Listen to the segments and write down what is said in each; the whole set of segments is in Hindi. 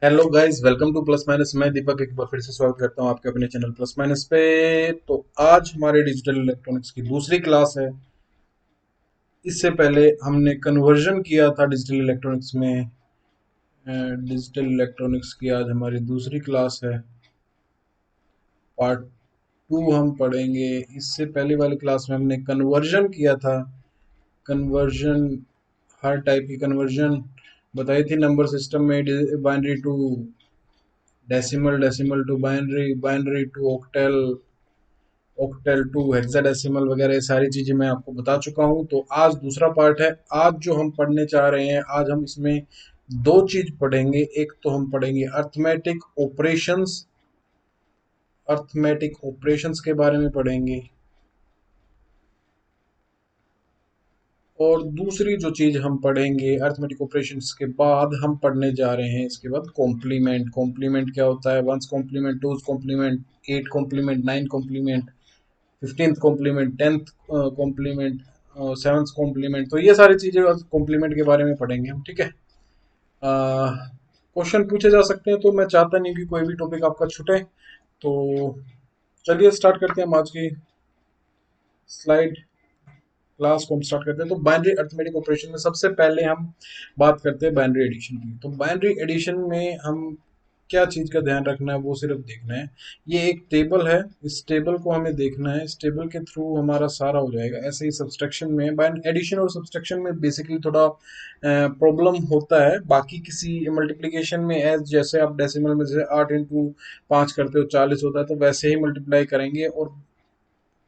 Hello guys, welcome two plus minus. मैं दीपक एक बार फिर से स्वागत करता हूं आपके अपने चैनल प्लस माइनस पे। तो आज हमारे डिजिटल इलेक्ट्रॉनिक्स की दूसरी क्लास है। इससे पहले हमने कन्वर्जन किया था डिजिटल इलेक्ट्रॉनिक्स में। डिजिटल इलेक्ट्रॉनिक्स की आज हमारी दूसरी क्लास है। पार्ट टू हम पढ़ेंगे। इससे पहले वाली क्लास में हमने कन्वर्जन किया था। कन्वर्जन, हर टाइप की कन्वर्जन बताई थी नंबर सिस्टम में। Binary to decimal, decimal to binary, binary to octal, octal to hexadecimal वगैरह ये सारी चीजें मैं आपको बता चुका हूं। तो आज दूसरा पार्ट है। आज जो हम पढ़ने चाह रहे हैं, आज हम इसमें दो चीज पढ़ेंगे। एक तो हम पढ़ेंगे अर्थमेटिक ऑपरेशंस, अर्थमेटिक ऑपरेशंस के बारे में पढ़ेंगे। और दूसरी जो चीज हम पढ़ेंगे अर्थमेटिक ऑपरेशंस के बाद, हम पढ़ने जा रहे हैं इसके बाद कॉम्प्लीमेंट। कॉम्प्लीमेंट क्या होता है? One's complement, two's complement, eight complement, nine complement, 15th complement, 10th complement, 7th complement. तो ये सारी चीजें कॉम्प्लीमेंट के बारे में पढ़ेंगे हम, ठीक है। क्वेश्चन पूछे जा सकते हैं, तो मैं चाहता नहीं कि कोई भी टॉपिक आपका छूटे। तो चलिए स्टार्ट करते हैं हम आज की स्लाइड क्लास को। हम स्टार्ट करते हैं। तो बाइनरी अरिथमेटिक ऑपरेशन में सबसे पहले हम बात करते हैं बाइनरी एडिशन की। तो बाइनरी एडिशन में हम क्या चीज का ध्यान रखना है, वो सिर्फ देखना है। ये एक टेबल है, इस टेबल को हमें देखना है। इस टेबल के थ्रू हमारा सारा हो जाएगा। ऐसे ही सब्सट्रैक्शन में, बाइनरी एडिशन और सब्सट्रैक्शन में बेसिकली थोड़ा प्रॉब्लम होता है। बाकी किसी मल्टीप्लिकेशन में एज जैसे आप डेसिमल में जैसे 8 इंटू 5 करते हो 40 होता है, तो वैसे ही मल्टीप्लाई करेंगे।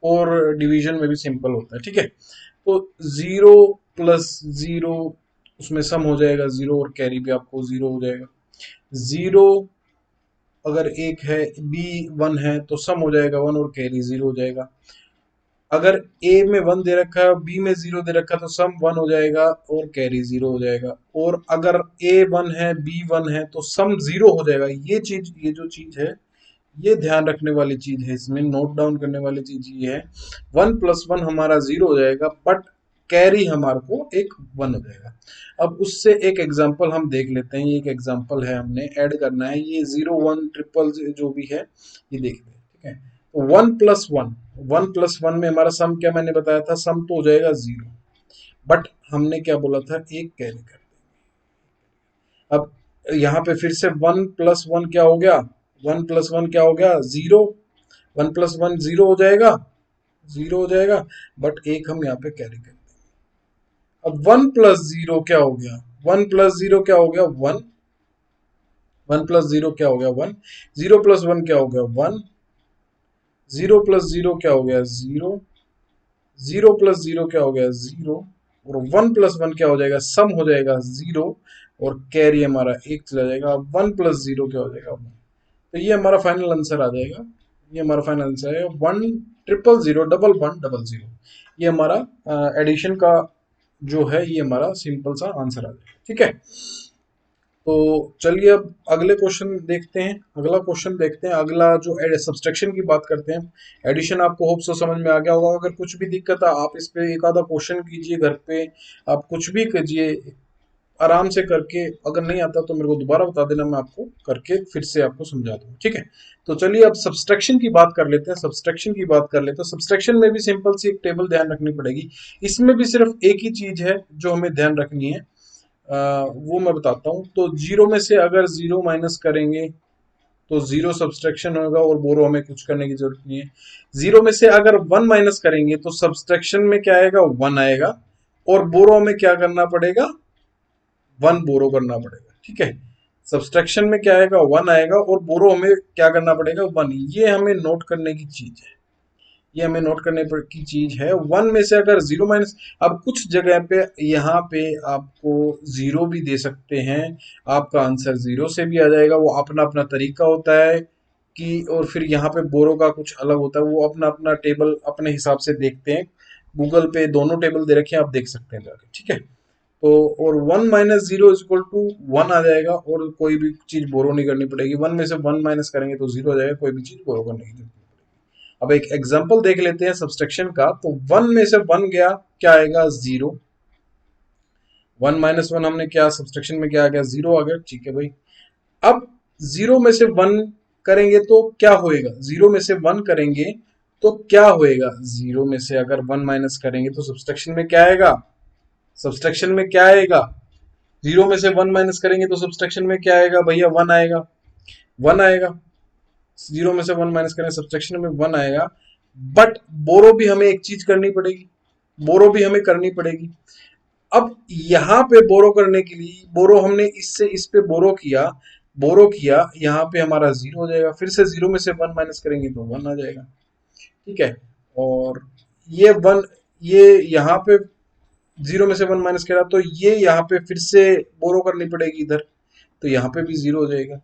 और डिवीजन में भी सिंपल होता है, ठीक है। तो 0 प्लस 0, उसमें सम हो जाएगा 0, और कैरी भी आपको 0 हो जाएगा। 0 अगर एक है, बी 1 है, तो सम हो जाएगा 1 और कैरी 0 हो जाएगा। अगर ए में 1 दे रखा है, बी में 0 दे रखा है, तो सम 1 हो जाएगा और कैरी 0 हो जाएगा। और अगर ए 1 है, बी 1 है, तो सम 0 हो जाएगा। ये जो चीज है, ये ध्यान रखने वाली चीज है, इसमें नोट डाउन करने वाली चीज ये है। 1 प्लस 1 हमारा 0 हो जाएगा, बट कैरी हमारे को एक 1 हो जाएगा। अब उससे एक एग्जांपल हम देख लेते हैं। ये एक एग्जांपल है, हमने ऐड करना है। ये 0 1 ट्रिपल जो भी है, ये देखते हैं, ठीक है। तो 1 प्लस 1 में हमारा सम क्या मैंने बताया था? सम तो हो जाएगा 0, बट हमने क्या बोला था? एक कैरी कर। अब यहाँ पे फिर से 1 प्लस 1 क्या हो गया? 1 प्लस 1 क्या हो गया? 0। 1 प्लस 1 0 हो जाएगा, 0 हो जाएगा, बट एक हम यहाँ पे कैरी कर। अब 1 प्लस 0 क्या हो गया? 1 प्लस 0 क्या हो गया? 1। 1 प्लस 0 क्या हो गया? 1। 0 प्लस 1 क्या हो गया? 1। 0 प्लस 0 क्या हो गया? 0। 0 प्लस 0 क्या हो गया? 0। और 1 प्लस 1 क्या हो जाएगा? सम हो जाएगा 0, और कैरी हमारा एक चला जाएगा। 1 प्लस 0 क्या हो जाएगा? 1। तो ये हमारा फाइनल आंसर आ जाएगा। ये हमारा फाइनल आंसर है 1 0 0 0 1 0 ये हमारा एडिशन का जो है, ये हमारा सिंपल सा आंसर आ जाएगा, ठीक है। तो चलिए अब अगले क्वेश्चन देखते हैं। अगला क्वेश्चन देखते हैं। अगला जो सब्सट्रैक्शन की बात करते हैं। एडिशन आपको होप सो समझ में आ गया होगा। अगर कुछ भी दिक्कत है, आप इस पे एक आधा क्वेश्चन कीजिए घर पे। आप कुछ भी कीजिए आराम से करके। अगर नहीं आता तो मेरे को दोबारा बता देना, मैं आपको करके फिर से आपको समझा दूंगा, ठीक है। तो चलिए अब सब्सट्रैक्शन की बात कर लेते हैं। सब्सट्रैक्शन की बात कर लेते हैं। सब्सट्रैक्शन में भी सिंपल सी एक टेबल ध्यान रखनी पड़ेगी। इसमें भी सिर्फ एक ही चीज है जो हमें ध्यान रखनी है। वो मैं बताता हूँ। तो 0 में से अगर 0 माइनस करेंगे तो 0 सब्सट्रैक्शन होगा, और बोरो हमें कुछ करने की जरूरत नहीं है। 0 में से अगर 1 माइनस करेंगे तो सब्सट्रैक्शन में क्या आएगा? 1 आएगा, और बोरो हमें क्या करना पड़ेगा? 1 बोरो करना पड़ेगा, ठीक है। सब्सट्रैक्शन में क्या आएगा? 1 आएगा, और बोरो हमें क्या करना पड़ेगा? 1। ये हमें नोट करने की चीज है। ये हमें नोट करने की चीज है। 1 में से अगर 0 माइनस, अब कुछ जगह पे यहाँ पे आपको 0 भी दे सकते हैं। आपका आंसर 0 से भी आ जाएगा। वो अपना अपना तरीका होता है कि, और फिर यहाँ पे बोरो का कुछ अलग होता है। वो अपना अपना टेबल अपने हिसाब से देखते हैं। गूगल पे दोनों टेबल दे रखे हैं, आप देख सकते हैं जाके, ठीक है। तो और 1 - 0 = 1 आ जाएगा, और कोई भी चीज बोरो नहीं करनी पड़ेगी। 1 में से 1 माइनस करेंगे तो 0 आ जाएगा, कोई भी चीज बोरो करने की जरूरत नहीं पड़ेगी। अब एक एग्जांपल देख लेते हैं सब्सट्रैक्शन का। तो 1 में से 1 गया, क्या आएगा? 0। 1 - 1 हमने क्या सब्सट्रैक्शन में क्या आ गया? 0 आ गया, ठीक है भाई। अब 0 में से 1 करेंगे तो क्या होएगा, 0 में से 1 करेंगे तो क्या होएगा, 0 में से अगर 1 माइनस करेंगे तो सब्सट्रैक्शन में क्या आएगा, सब्सट्रैक्शन में क्या आएगा, 0 में से 1 माइनस करेंगे तो सब्सट्रैक्शन में क्या आएगा भैया, 1 आएगा, 1 आएगा। 0 में से 1 माइनस करें सब्सट्रैक्शन में 1 आएगा। बट बोरो भी हमें एक चीज करनी पड़ेगी, बोरो भी हमें करनी पड़ेगी। अब यहां पे बोरो करने के लिए, बोरो हमने इससे इस पे बोरो किया, यहाँ पे हमारा 0 हो जाएगा, फिर से 0 में से 1 माइनस करेंगे तो 1 आ जाएगा, ठीक है। और ये 1, ये यहाँ पे 0 में से 1 माइनस करा तो ये यहाँ पे फिर से बोरो करनी पड़ेगी इधर, तो यहाँ पे भी 0 हो जाएगा,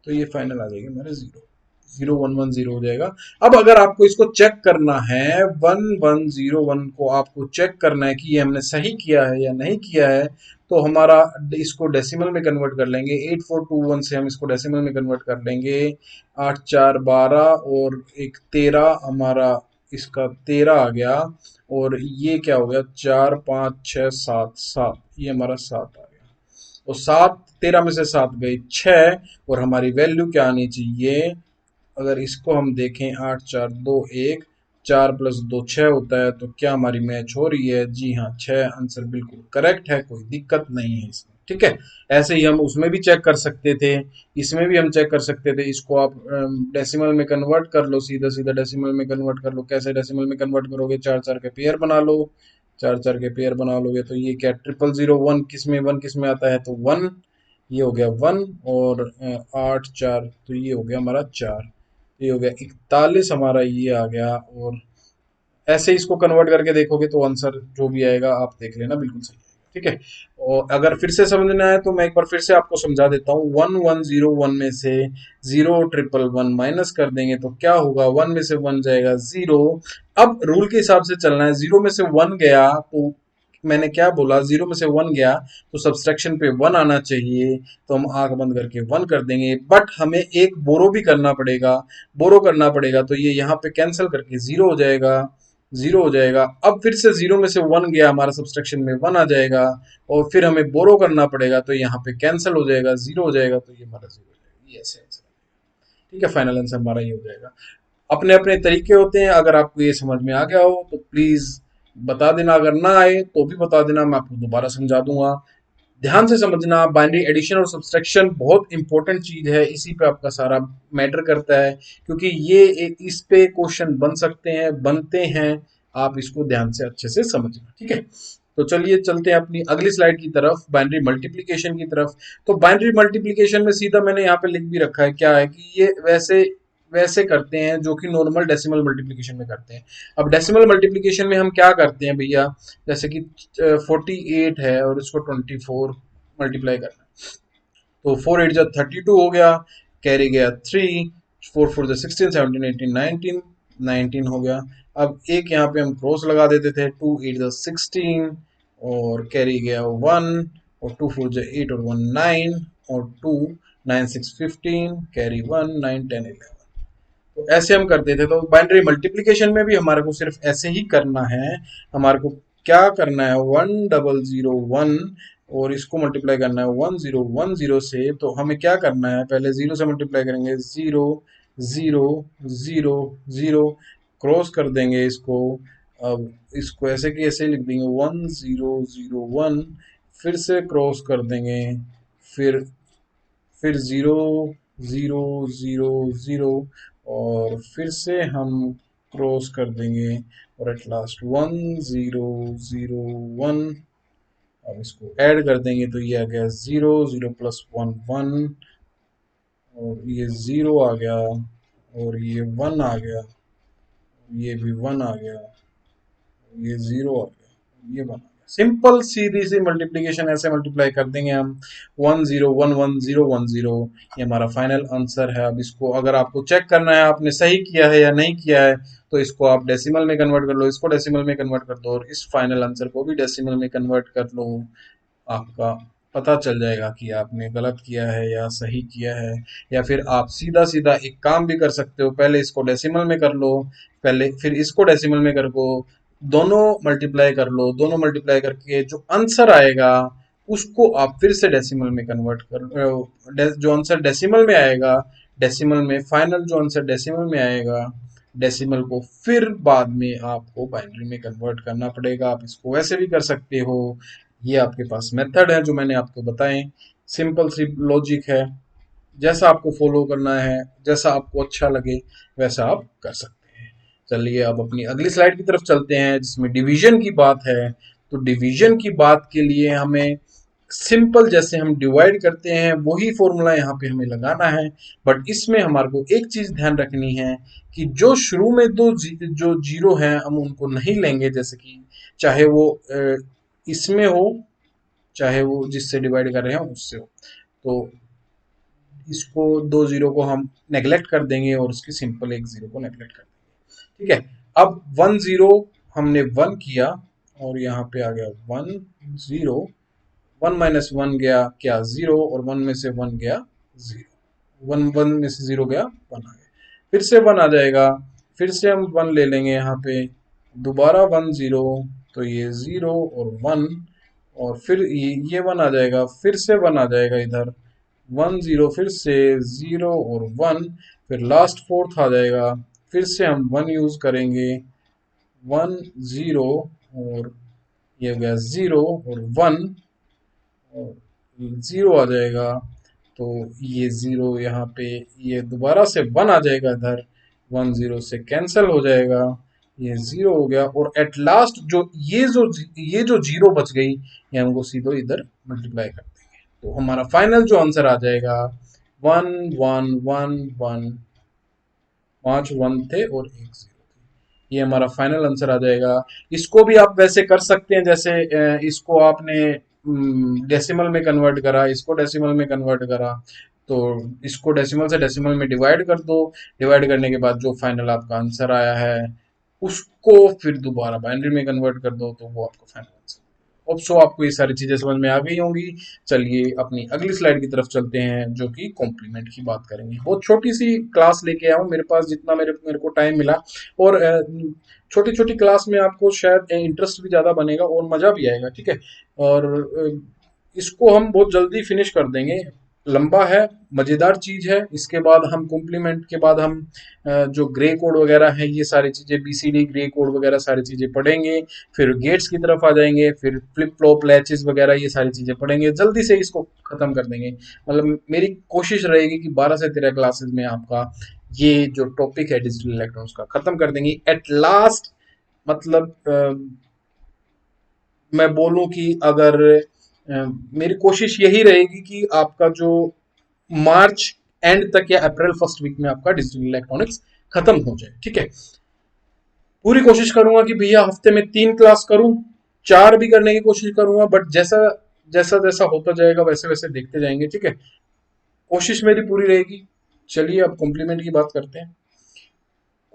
तो ये फाइनल आ जाएगा मेरा 0, 0110 हो जाएगा। अब अगर आपको इसको चेक करना है, 1101 को आपको चेक करना है कि ये हमने सही किया है या नहीं किया है, तो हमारा इसको डेसिमल में कन्वर्ट कर लेंगे, 8421 से हम इसको डेसिमल में कन्वर्ट कर लेंगे, 8 4 12 और एक 13, हमारा इसका 13 आ गया, और ये क्या हो गया, 4 5 6 7 7, ये हमारा 7 आ गया, और 7 13 में से 7 गई 6, और हमारी वैल्यू क्या आनी चाहिए, अगर इसको हम देखें 8 4 2 1, 4 प्लस 2 6 होता है, तो क्या हमारी मैच हो रही है, जी हाँ 6, आंसर बिल्कुल करेक्ट है, कोई दिक्कत नहीं है इसमें, ठीक है। ऐसे ही हम उसमें भी चेक कर सकते थे, इसमें भी हम चेक कर सकते थे, इसको आप डेसिमल में कन्वर्ट कर लो, सीधा सीधा डेसिमल में कन्वर्ट कर लो, कैसे डेसिमल में कन्वर्ट करोगे, 4 4 के पेयर बना लो, 4 4 के पेयर बना लोगे तो ये क्या, 00001 किस में 1 किस में आता है, तो 1, ये हो गया 1, और 8 4, तो ये हो गया हमारा 4, ये हो गया 41 हमारा, ये आ गया। और ऐसे इसको कन्वर्ट करके देखोगे तो आंसर जो भी आएगा आप देख लेना, बिल्कुल सही आएगा, ठीक है। और अगर फिर से समझना है तो मैं एक बार फिर से आपको समझा देता हूँ, 1101 में से 0111 माइनस कर देंगे तो क्या होगा, 1 में से 1 जाएगा 0। अब रूल के हिसाब से चलना है, 0 में से 1 गया तो मैंने क्या बोला, 0 में से 1 गया तो सब्सट्रैक्शन पे 1 आना चाहिए, तो हम आंख बंद करके 1 कर देंगे, बट हमें एक बोरो भी करना पड़ेगा, बोरो करना पड़ेगा, तो ये यहाँ पे कैंसिल करके 0 हो जाएगा, 0 हो जाएगा। अब फिर से 0 में से 1 गया, हमारा सब्सट्रैक्शन में 1 आ जाएगा, और फिर हमें बोरो करना पड़ेगा, तो यहाँ पे कैंसिल हो जाएगा, 0 हो जाएगा, तो ये हमारा 0 हो जाएगा, ये ऐसे आंसर, ठीक है। फाइनल आंसर हमारा ये हो जाएगा। अपने अपने तरीके होते हैं, अगर आपको ये समझ में आ गया हो तो प्लीज बता देना, अगर ना आए तो भी बता देना, मैं आपको दोबारा समझा दूंगा। ध्यान से समझना, बाइनरी एडिशन और सब्सट्रैक्शन बहुत इंपॉर्टेंट चीज है, इसी पे आपका सारा मैटर करता है, क्योंकि ये इस पे क्वेश्चन बन सकते हैं, बनते हैं, आप इसको ध्यान से अच्छे से समझना, ठीक है। तो चलिए चलते हैं अपनी अगली स्लाइड की तरफ, बाइनरी मल्टीप्लिकेशन की तरफ। तो बाइनरी मल्टीप्लिकेशन में सीधा मैंने यहाँ पे लिख भी रखा है, क्या है कि ये वैसे वैसे करते हैं जो कि नॉर्मल डेसिमल मल्टीप्लिकेशन में करते हैं। अब डेसिमल मल्टीप्लिकेशन में हम क्या करते हैं भैया, जैसे कि 48 है और इसको 24 मल्टीप्लाई करना है, तो 4 8 जा 32 हो गया, कैरी गया 3, 4 4 जा 16, 17 18 19, 19 हो गया। अब एक यहाँ पे हम क्रॉस लगा देते थे, 2 8 जा 16, और कैरी गया 1, और 2 4 जा 8 और 1 9, और 2 9 6 15, कैरी 1 9 10 11। तो ऐसे हम करते थे, तो बाइनरी मल्टीप्लिकेशन में भी हमारे को सिर्फ ऐसे ही करना है, हमारे को क्या करना है, 1001 और इसको मल्टीप्लाई करना है 1010 से, तो हमें क्या करना है, पहले 0 से मल्टीप्लाई करेंगे, 0 0 0 0, क्रॉस कर देंगे इसको, अब इसको ऐसे कि ऐसे लिख देंगे 1001, फिर से क्रॉस कर देंगे, फिर 0 0 0 0, और फिर से हम क्रॉस कर देंगे, और एट लास्ट 1001, अब इसको ऐड कर देंगे तो ये आ गया 0 0 प्लस 1 1, और ये 0 आ गया, और ये 1 आ गया, ये भी 1 आ गया, ये 0 आ गया, ये 1 आ गया। सिंपल सीधी सी मल्टीप्लिकेशन, ऐसे मल्टीप्लाई कर देंगे हम, 1011 0 ये हमारा फाइनल आंसर है। अब इसको अगर आपको चेक करना है आपने सही किया है या नहीं किया है, तो इसको आप डेसिमल में कन्वर्ट कर लो, इसको डेसिमल में कन्वर्ट कर दो, और इस फाइनल आंसर को भी डेसिमल में कन्वर्ट कर लो, आपका पता चल जाएगा कि आपने गलत किया है या सही किया है। या फिर आप सीधा सीधा एक काम भी कर सकते हो, पहले इसको डेसिमल में कर लो, पहले फिर इसको डेसिमल में कर लो, दोनों मल्टीप्लाई कर लो, दोनों मल्टीप्लाई करके जो आंसर आएगा उसको आप फिर से डेसिमल में कन्वर्ट कर, जो आंसर डेसिमल में आएगा, डेसिमल में फाइनल जो आंसर डेसिमल में आएगा, डेसिमल को फिर बाद में आपको बाइनरी में कन्वर्ट करना पड़ेगा। आप इसको वैसे भी कर सकते हो, ये आपके पास मेथड है जो मैंने आपको बताए, सिंपल सी लॉजिक है, जैसा आपको फॉलो करना है, जैसा आपको अच्छा लगे वैसा आप कर सकते हैं। चलिए अब अपनी अगली स्लाइड की तरफ चलते हैं जिसमें डिवीजन की बात है। तो डिवीजन की बात के लिए हमें सिंपल जैसे हम डिवाइड करते हैं वही फॉर्मूला यहाँ पे हमें लगाना है, बट इसमें हमारे को एक चीज ध्यान रखनी है कि जो शुरू में जो जीरो हैं हम उनको नहीं लेंगे, जैसे कि चाहे वो इसमें हो, चाहे वो जिससे डिवाइड कर रहे हैं उससे हो, तो इसको दो जीरो को हम नेग्लेक्ट कर देंगे और उसकी सिंपल एक जीरो को नेग्लेक्ट कर देंगे। ठीक है, अब वन जीरो हमने वन किया और यहाँ पे आ गया one zero, one minus one गया क्या जीरो, और वन में से वन गया जीरो, वन वन में से जीरो गया वन आ गया, फिर से वन आ जाएगा, फिर से हम वन ले लेंगे यहाँ पे, दोबारा वन जीरो, तो ये जीरो और वन, और फिर ये वन आ जाएगा, फिर से वन आ जाएगा इधर, वन जीरो, फिर से जीरो और वन, फिर लास्ट फोर्थ आ जाएगा, फिर से हम वन यूज करेंगे, वन जीरो, और ये हो गया जीरो और वन, और जीरो आ जाएगा, तो ये जीरो यहाँ पे, ये दोबारा से वन आ जाएगा इधर, वन जीरो से कैंसिल हो जाएगा, ये जीरो हो गया, और एट लास्ट जो ये जो जीरो बच गई ये हमको सीधे इधर मल्टीप्लाई कर देंगे, तो हमारा फाइनल जो आंसर आ जाएगा वन वन वन वन, पांच वन थे और एक जीरो थी, ये हमारा फाइनल आंसर आ जाएगा। इसको भी आप वैसे कर सकते हैं, जैसे इसको आपने डेसिमल में कन्वर्ट करा, इसको डेसिमल में कन्वर्ट करा, तो इसको डेसिमल से डेसिमल में डिवाइड कर दो, डिवाइड करने के बाद जो फाइनल आपका आंसर आया है उसको फिर दोबारा बाइनरी में कन्वर्ट कर दो, तो वो आपका फाइनल आंसर। अब सो आपको ये सारी चीजें समझ में आ गई होंगी। चलिए अपनी अगली स्लाइड की तरफ चलते हैं जो कि कॉम्प्लीमेंट की बात करेंगे। बहुत छोटी सी क्लास लेके आया हूँ, मेरे पास जितना मेरे को टाइम मिला, और छोटी छोटी क्लास में आपको शायद इंटरेस्ट भी ज़्यादा बनेगा और मज़ा भी आएगा। ठीक है, और इसको हम बहुत जल्दी फिनिश कर देंगे, लंबा है, मज़ेदार चीज़ है। इसके बाद हम कॉम्प्लीमेंट के बाद हम जो ग्रे कोड वगैरह है ये सारी चीज़ें बीसीडी ग्रे कोड वगैरह सारी चीज़ें पढ़ेंगे, फिर गेट्स की तरफ आ जाएंगे, फिर फ्लिप फ्लॉप लैचेस वगैरह ये सारी चीज़ें पढ़ेंगे, जल्दी से इसको ख़त्म कर देंगे। मतलब मेरी कोशिश रहेगी कि 12 से 13 क्लासेस में आपका ये जो टॉपिक है डिजिटल इलेक्ट्रॉनिक्स का ख़त्म कर देंगे एट लास्ट। मतलब मैं बोलूं कि अगर मेरी कोशिश यही रहेगी कि आपका जो मार्च एंड तक या अप्रैल फर्स्ट वीक में आपका डिजिटल इलेक्ट्रॉनिक्स खत्म हो जाए। ठीक है, पूरी कोशिश करूंगा कि भैया हफ्ते में 3 क्लास करूं, 4 भी करने की कोशिश करूंगा, बट जैसा जैसा जैसा होता जाएगा वैसे वैसे देखते जाएंगे। ठीक है, कोशिश मेरी पूरी रहेगी। चलिए अब कॉम्प्लीमेंट की बात करते हैं।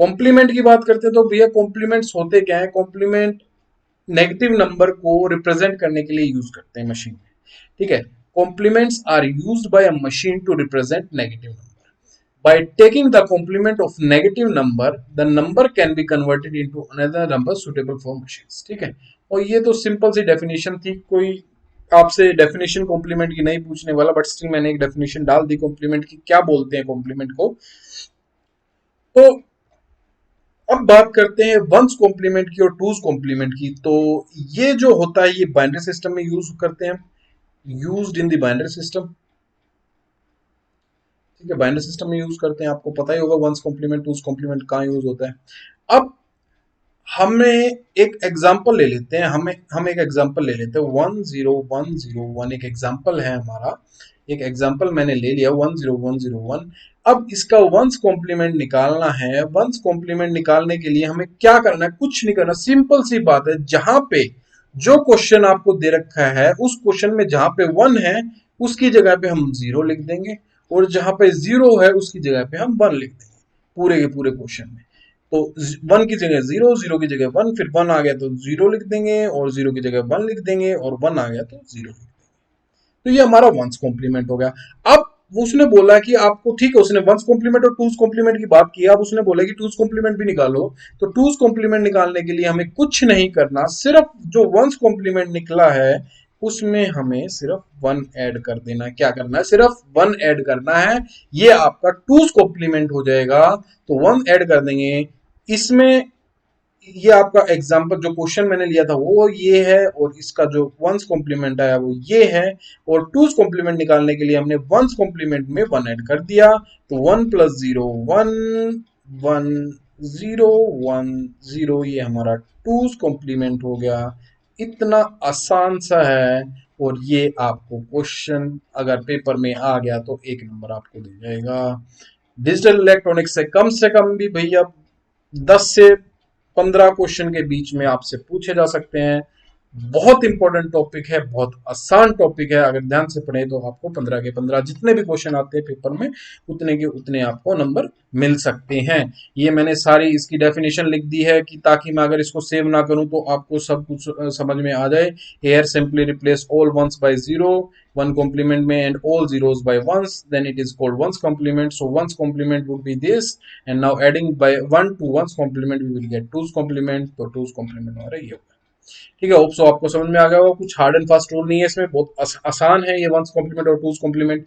कॉम्प्लीमेंट की बात करते हैं तो भैया कॉम्प्लीमेंट्स होते क्या है? कॉम्प्लीमेंट नेगेटिव नंबर को रिप्रेजेंट करने के लिए यूज करते हैं मशीन में। ठीक है, complements are used by a machine to represent negative number. By taking the complement of negative number, the number can be converted into another number suitable for machines। ठीक है, और ये तो सिंपल सी डेफिनेशन थी, कोई आपसे डेफिनेशन कॉम्प्लीमेंट की नहीं पूछने वाला, बट स्टिल मैंने एक डेफिनेशन डाल दी कॉम्प्लीमेंट की, क्या बोलते हैं कॉम्प्लीमेंट को। तो अब बात करते हैं वंस कॉम्प्लीमेंट की और टूज कॉम्प्लीमेंट की। तो ये जो होता है ये बाइनरी सिस्टम में यूज करते हैं, used in the binary system. ठीक है, बाइनरी सिस्टम में यूज करते हैं, आपको पता ही होगा वंस कॉम्प्लीमेंट टूज कॉम्प्लीमेंट कहाँ यूज होता है। अब हमें एक एग्जांपल ले लेते हैं, हम एक एग्जांपल ले लेते हैं 10101, एक एग्जांपल है हमारा, एक एग्जांपल मैंने ले लिया 10101। अब इसका वंस कॉम्प्लीमेंट निकालना है। वंस कॉम्प्लीमेंट निकालने के लिए हमें क्या करना है? कुछ नहीं करना, सिंपल सी बात है, जहां पे जो क्वेश्चन आपको दे रखा है उस क्वेश्चन में जहां पे 1 है उसकी जगह पे हम 0 लिख देंगे, और जहां पे 0 है उसकी जगह पे हम 1 लिख देंगे पूरे के पूरे क्वेश्चन में। तो 1 की जगह 0, 0 की जगह 1, फिर 1 आ गया तो 0 लिख देंगे, और 0 की जगह 1 लिख देंगे, और 1 आ गया तो 0 लिख देंगे। तो ये हमारा वंस कॉम्प्लीमेंट हो गया। अब उसने बोला कि आपको, ठीक है, उसने वंस कॉम्प्लीमेंट और टूज कॉम्प्लीमेंट की बात की, अब उसने बोला कि टूज कॉम्प्लीमेंट भी निकालो। तो टूज कॉम्प्लीमेंट निकालने के लिए हमें कुछ नहीं करना, सिर्फ जो वंस कॉम्प्लीमेंट निकला है उसमें हमें सिर्फ 1 ऐड कर देना है। क्या करना है? सिर्फ 1 ऐड करना है। ये आपका 2's कॉम्प्लीमेंट हो जाएगा, तो 1 ऐड कर देंगे इसमें। ये आपका एग्जांपल जो क्वेश्चन मैंने लिया था वो ये है, और इसका जो 1's कॉम्प्लीमेंट आया वो ये है, और 2's कॉम्प्लीमेंट निकालने के लिए हमने 1's कॉम्प्लीमेंट में 1 ऐड कर दिया, तो 1 + 0 1 1 0 1 0, ये हमारा 2's कॉम्प्लीमेंट हो गया। इतना आसान सा है, और ये आपको क्वेश्चन अगर पेपर में आ गया तो 1 नंबर आपको दे जाएगा। डिजिटल इलेक्ट्रॉनिक्स से कम भी भैया 10 से 15 क्वेश्चन के बीच में आपसे पूछे जा सकते हैं। बहुत इंपॉर्टेंट टॉपिक है, बहुत आसान टॉपिक है। अगर ध्यान से पढ़े तो आपको 15 के 15 जितने भी क्वेश्चन आते हैं पेपर में उतने के उतने आपको नंबर मिल सकते हैं। ये मैंने सारी इसकी डेफिनेशन लिख दी है कि ताकि मैं अगर इसको सेव ना करूं तो आपको सब कुछ समझ में आ जाए। Here simply replace all ones by 0 1 complement में and all zeros by ones, then it is called ones complement. So ones complement would be this, and now adding by 1 to ones complement we will get 2's complement. तो 2's complement हमारा ये होगा। ठीक है, होप सो आपको समझ में आ गया होगा। कुछ हार्ड एंड फास्ट रूल नहीं है इसमें, बहुत आसान है ये 1's कॉम्प्लीमेंट और 2's कॉम्प्लीमेंट।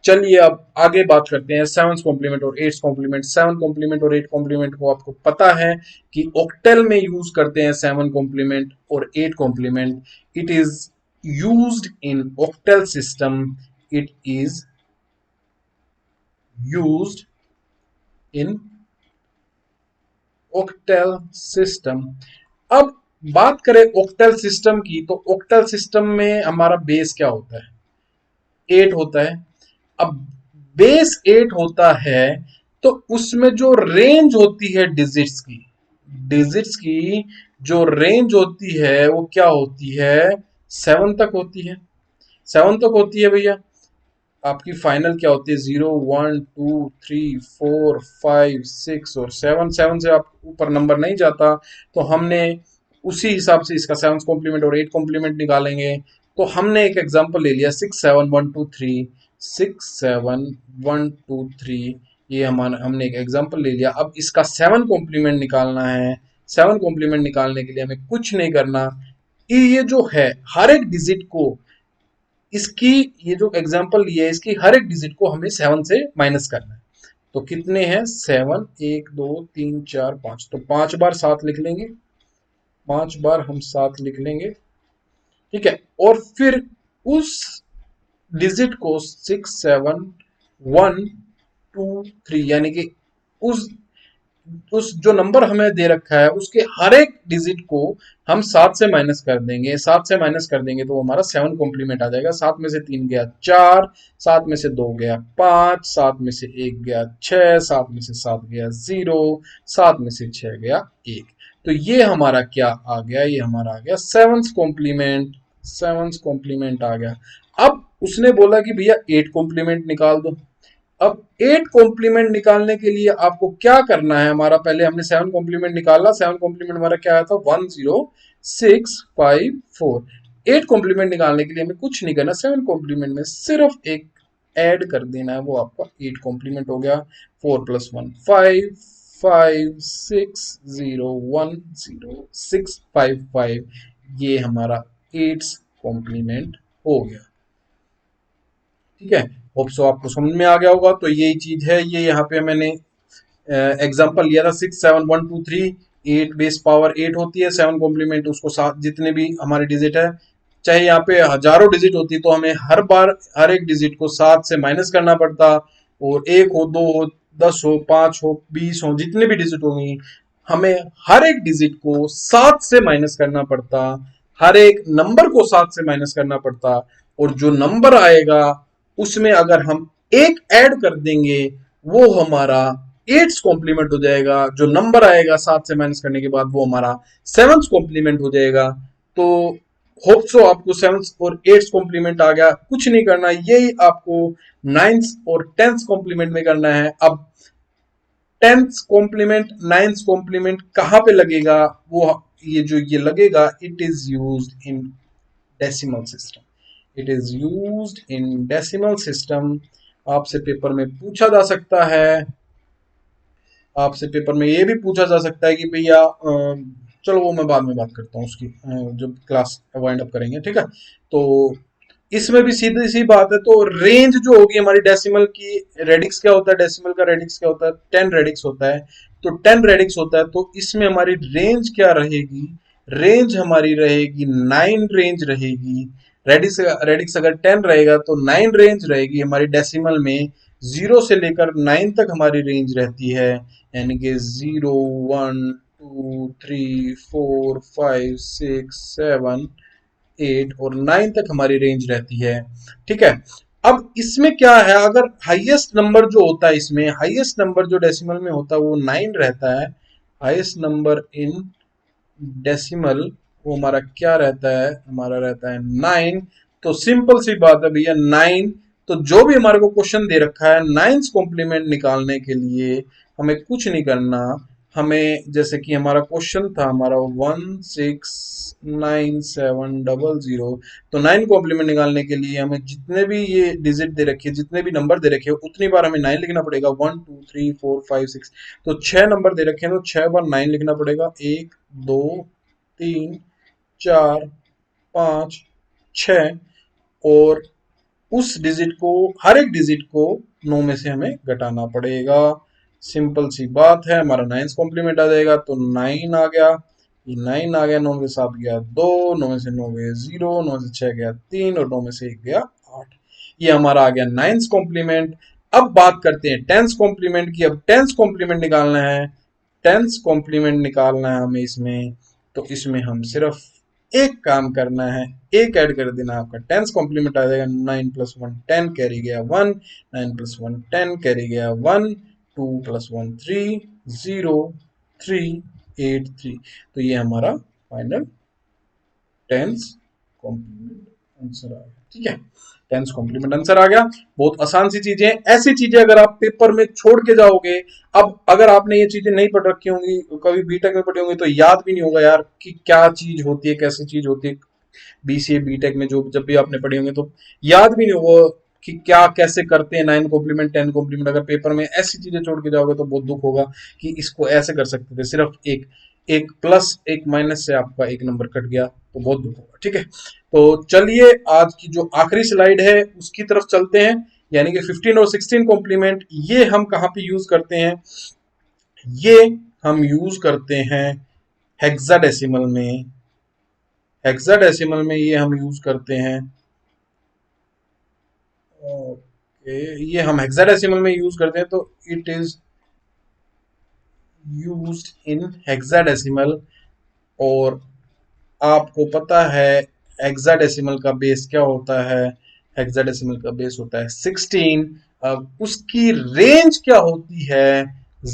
चलिए अब आगे बात करते हैं 7's कॉम्प्लीमेंट और 8's कॉम्प्लीमेंट। 7 कॉम्प्लीमेंट और 8 कॉम्प्लीमेंट को आपको पता है कि ऑक्टेल में यूज करते हैं 7 कॉम्प्लीमेंट और 8 complement. It is used in octal system. It is used in octal system. अब बात करें octal system की, तो octal system में हमारा बेस क्या होता है? 8 होता है। अब बेस 8 होता है तो उसमें जो रेंज होती है डिजिट्स की जो रेंज होती है वो क्या होती है? 7 तक होती है। 7 तक होती है भैया। आपकी फाइनल क्या होती है? 0 1 2 3 4 5 6 और 7। 7 से आप ऊपर नंबर नहीं जाता, तो हमने उसी हिसाब से इसका 7 कॉम्प्लीमेंट और 8 कॉम्प्लीमेंट निकालेंगे। तो हमने एक एग्जांपल ले लिया 6 7 1 2 3 6 7 1 2 3, ये हमने एक एग्जांपल ले लिया। अब इसका 7 कॉम्प्लीमेंट निकालना है। 7 कॉम्प्लीमेंट निकालने के लिए हमें कुछ नहीं करना। ये जो है हर एक डिजिट को, इसकी ये जो एग्जांपल लिया है इसकी हर एक डिजिट को हमें 7 से माइनस करना है। तो कितने हैं? 7 1 2 3 4 5, तो 5 बार 7 लिख लेंगे। 5 बार हम 7 लिख लेंगे, ठीक है। और फिर उस डिजिट को 6 7 1 2 3 यानी कि उस जो नंबर हमें दे रखा है उसके हर एक डिजिट को हम 7 से माइनस कर देंगे। 7 से माइनस कर देंगे तो हमारा 7 कॉम्प्लीमेंट आ जाएगा। 7 में से 3 गया 4, 7 में से 2 गया 5, 7 में से 1 गया 6, 7 में से 7 गया 0, 7 में से 6 गया 1। तो ये हमारा क्या आ गया? ये हमारा आ गया 7th कॉम्प्लीमेंट। 7th कॉम्प्लीमेंट आ गया। अब उसने बोला कि भैया 8 कॉम्प्लीमेंट निकाल दो। अब 8 कॉम्प्लीमेंट निकालने के लिए आपको क्या करना है? हमारा पहले हमने 7 कॉम्प्लीमेंट निकाला। 7 कॉम्प्लीमेंट हमारा क्या आया था? 10654। 8 कॉम्प्लीमेंट निकालने के लिए हमें कुछ नहीं करना। 7 कॉम्प्लीमेंट में सिर्फ एक ऐड कर देना है, वो आपका 8 कॉम्प्लीमेंट हो गया। 4 + 1 5 5 6 0 1 0 6 5 5, ये हमारा 8 कॉम्प्लीमेंट हो गया। ठीक है, होप सो आपको समझ में आ गया होगा। तो यही चीज है, ये यहाँ पे मैंने एग्जांपल लिया था 6 7 1 2 3। 8 बेस पावर 8 होती है, 7 कॉम्प्लीमेंट उसको 7 जितने भी हमारे डिजिट है, चाहे यहाँ पे हजारों डिजिट होती तो हमें हर बार हर एक डिजिट को 7 से माइनस करना पड़ता। और 1 हो 2 हो 10 हो 5 हो 20 हो, जितने भी डिजिट होंगी हमें हर एक डिजिट को 7 से माइनस करना पड़ता। हर एक नंबर को 7 से माइनस करना पड़ता, और जो नंबर आएगा उसमें अगर हम एक ऐड कर देंगे वो हमारा 8th कॉम्प्लीमेंट हो जाएगा। जो नंबर आएगा 7 से माइनस करने के बाद वो हमारा 7th कॉम्प्लीमेंट हो जाएगा। तो होप सो आपको 7th और 8th कॉम्प्लीमेंट आ गया। कुछ नहीं करना, यही आपको 9th और 10th कॉम्प्लीमेंट में करना है। अब 10th कॉम्प्लीमेंट 9th कॉम्प्लीमेंट कहां पे लगेगा? वो ये जो ये लगेगा, it is used in decimal system. It is used in decimal system. आपसे पेपर में पूछा जा सकता है, आपसे पेपर में ये भी पूछा जा सकता है कि भैया चलो वो मैं बाद में बात करता हूँ उसकी, जब क्लास वाइंड अप करेंगे, ठीक है। तो इसमें भी सीधी सी बात है, तो रेंज जो होगी हमारी डेसिमल की, रेडिक्स क्या होता है, डेसिमल का रेडिक्स क्या होता है, 10 रेडिक्स होता है। तो 10 रेडिक्स होता है, तो इसमें हमारी रेंज क्या रहेगी, रेंज हमारी रहेगी 9 रेंज रहेगी। रेडिक्स रेडिक्स अगर 10 रहेगा तो 9 रेंज रहेगी हमारी डेसिमल में। 0 से लेकर 9 तक हमारी रेंज रहती है, यानी कि 0 1 2 3 4 5 6 7 8 और 9 तक हमारी रेंज रहती है, ठीक है। अब इसमें क्या है, अगर हाईएस्ट नंबर जो होता है, इसमें हाईएस्ट नंबर जो डेसिमल में होता है वो 9 रहता है। हाईएस्ट नंबर इन डेसिमल वो हमारा क्या रहता है, हमारा रहता है 9। तो सिंपल सी बात है भैया, 9। तो जो भी हमारे को क्वेश्चन दे रखा है, नाइन्स कॉम्प्लीमेंट निकालने के लिए हमें कुछ नहीं करना। हमें जैसे कि हमारा क्वेश्चन था हमारा 169700, तो 9 कॉम्प्लीमेंट निकालने के लिए हमें जितने भी ये डिजिट दे रखे, जितने भी नंबर दे रखे उतनी बार हमें 9 लिखना पड़ेगा। 1 2 3 4 5 6, तो 6 नंबर दे रखे हैं तो 6 बार 9 लिखना पड़ेगा। 1 2 3 4 5 6, और उस डिजिट को, हर एक डिजिट को 9 में से हमें घटाना पड़ेगा। सिंपल सी बात है, हमारा 9 कॉम्प्लीमेंट आ जाएगा, तो 9 आ गया, ये 9 आ गया। 9 के साथ गया 2, 9 में से 9 गया 0, 9 से 6 गया 3 और 9 में से 1 गया 8। ये हमारा आ गया 9 कॉम्प्लीमेंट। अब बात करते हैं 10 कॉम्प्लीमेंट की। अब 10 कॉम्प्लीमेंट निकालना है, 10 कॉम्प्लीमेंट निकालना है हमें इसमें। तो इसमें हम सिर्फ एक काम करना है, एक ऐड कर देना, आपका 10 कॉम्प्लीमेंट आ जाएगा। 9 प्लस 1 10, कैरी गया 1, 9 प्लस 1 10, कैरी गया 1, 2 प्लस 1 3, 0 3 8 3। तो ये हमारा फाइनल 10 कॉम्प्लीमेंट आंसर आ गया, ठीक है। 10 कॉम्प्लीमेंट आंसर आ गया। बहुत आसान सी चीजें, ऐसी चीजें अगर आप पेपर में छोड़ के जाओगे, अब अगर आपने ये चीजें नहीं पढ़ रखी होंगी, कभी बीटेक में पढ़ी होंगी, तो याद भी नहीं होगा यार कि क्या चीज होती है, कैसी चीज होती है। बीसीए बीटेक में जो जब भी आपने पढ़ी होंगी तो याद भी नहीं होगा कि क्या कैसे करते हैं 9 कॉम्प्लीमेंट 10 कॉम्प्लीमेंट। अगर पेपर में ऐसी चीजें छोड़ के जाओगे तो बहुत दुख होगा कि इसको ऐसे कर सकते थे। सिर्फ एक एक प्लस एक माइनस से आपका एक नंबर कट गया तो बहुत दुख होगा, ठीक है। तो चलिए आज की जो आखिरी स्लाइड है उसकी तरफ चलते हैं, यानी कि 15 और 16 कॉम्प्लीमेंट। ये हम कहाँ पे यूज करते हैं, ये हम यूज करते हैं हेक्साडेसिमल में। हेक्साडेसिमल में ये हम यूज करते हैं, ओके, ये हम हेक्साडेसिमल में यूज करते हैं, तो it is used in hexadecimal. और आपको पता है हेक्साडेसिमल का बेस क्या होता है, हेक्साडेसिमल का बेस होता है 16। अब उसकी रेंज क्या होती है,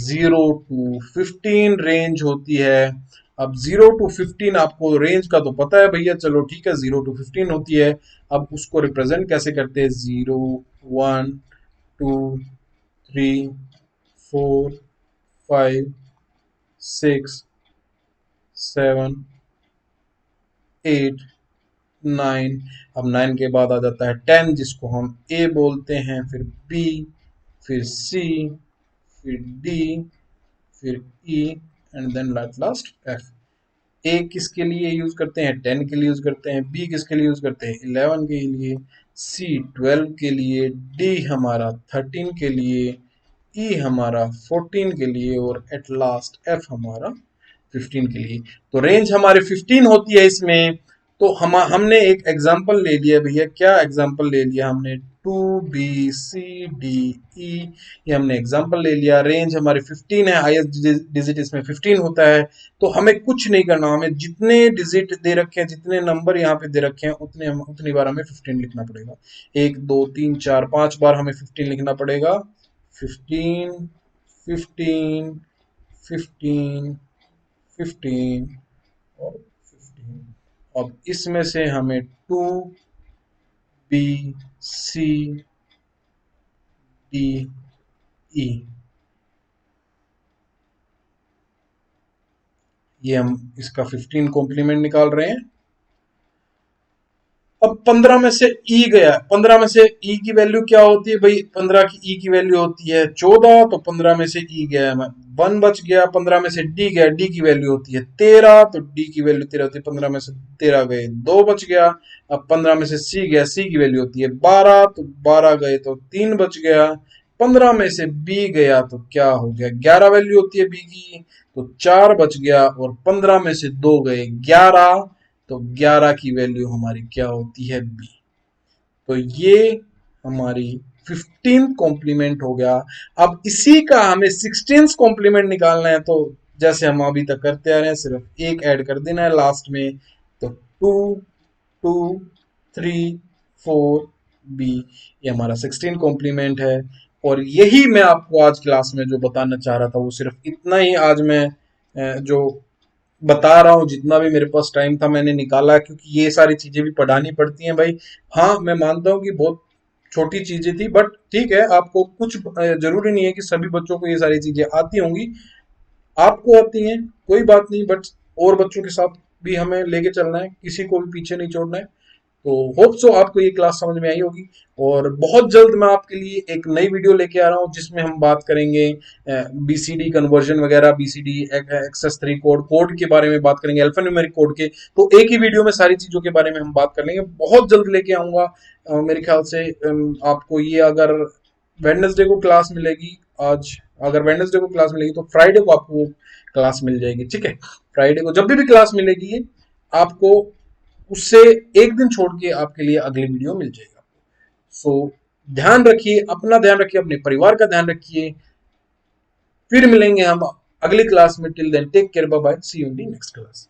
0 to 15 रेंज होती है। अब 0 to 15 आपको रेंज का तो पता है भैया, चलो ठीक है, 0 to 15 होती है। अब उसको रिप्रेजेंट कैसे करते हैं, 0 1 2 3 4 5 6 7 8 9। अब 9 के बाद आ जाता है 10, जिसको हम ए बोलते हैं, फिर बी, फिर सी, फिर डी, फिर E, and then at last F. A किसके लिए यूज करते हैं, 10 के लिए यूज करते हैं। बी किसके लिए यूज करते हैं, 11 के लिए। सी 12 के लिए। डी हमारा 13 के लिए। ई हमारा 14 के लिए, और एट लास्ट एफ हमारा 15 के लिए। तो रेंज हमारी 15 होती है इसमें। तो हमने एक एग्जांपल ले लिया भैया, क्या एग्जांपल ले लिया हमने, 2 B C D E, ये हमने एग्जांपल ले लिया। रेंज हमारी 15 है, हाईएस्ट डिजिट इसमें 15 होता है। तो हमें कुछ नहीं करना, हमें जितने डिजिट दे रखे हैं, जितने नंबर यहाँ पे दे रखे हैं, उतनी बार हमें 15 लिखना पड़ेगा। 1 2 3 4 5 बार हमें 15 लिखना पड़ेगा। 15 15 15 15 और 15। अब इसमें से हमें 2 B C D E, ये हम इसका 15 कॉम्प्लीमेंट निकाल रहे हैं। अब 15 में से ई गया, 15 में से ई की वैल्यू क्या होती है भाई, 15 की ई की वैल्यू होती है 14, तो 15 में से ई गया, मैं 1 बच गया, 15 में से डी गया, डी की वैल्यू होती है 13, तो डी की वैल्यू 13 होती है, 15 में से 13 गए 2 बच गया। अब 15 में से सी गया, सी की वैल्यू होती है 12, तो 12 गए तो 3 बच गया। 15 में से बी गया तो क्या हो गया, 11 वैल्यू होती है बी की, तो 4 बच गया, और 15 में से 2 गए 11, तो 11 की वैल्यू हमारी क्या होती है, बी। तो ये हमारी 15 कॉम्प्लीमेंट हो गया। अब इसी का हमें 16 कॉम्प्लीमेंट निकालना है, तो जैसे हम अभी तक करते आ रहे हैं, सिर्फ एक ऐड कर देना है लास्ट में, तो 2 2 3 4 बी, ये हमारा 16 कॉम्प्लीमेंट है। और यही मैं आपको आज क्लास में जो बताना चाह रहा था, वो सिर्फ इतना ही आज मैं जो बता रहा हूँ, जितना भी मेरे पास टाइम था मैंने निकाला, क्योंकि ये सारी चीजें भी पढ़ानी पड़ती हैं भाई। हाँ, मैं मानता हूँ कि बहुत छोटी चीजें थी, बट ठीक है, आपको कुछ जरूरी नहीं है कि सभी बच्चों को ये सारी चीजें आती होंगी। आपको आती हैं, कोई बात नहीं, बट और बच्चों के साथ भी हमें लेके चलना है, किसी को भी पीछे नहीं छोड़ना है। तो होप सो आपको ये क्लास समझ में आई होगी, और बहुत जल्द मैं आपके लिए एक नई वीडियो लेके आ रहा हूँ, जिसमें हम बात करेंगे बीसीडी कन्वर्जन वगैरह, बीसीडी एक्सेस 3 कोड कोड के बारे में बात करेंगे, अल्फान्यूमेरिक कोड के। तो एक ही वीडियो में सारी चीजों के बारे में हम बात कर लेंगे, बहुत जल्द लेके आऊंगा। मेरे ख्याल से आपको ये, अगर वेडनेसडे को क्लास मिलेगी आज, अगर वेडनेसडे को क्लास मिलेगी तो फ्राइडे को आपको वो क्लास मिल जाएगी, ठीक है। फ्राइडे को जब भी क्लास मिलेगी ये आपको, उससे एक दिन छोड़ के आपके लिए अगली वीडियो मिल जाएगा। सो ध्यान रखिए, अपना ध्यान रखिए, अपने परिवार का ध्यान रखिए। फिर मिलेंगे हम अगली क्लास में। Till then take care, bye bye, see you in the next class.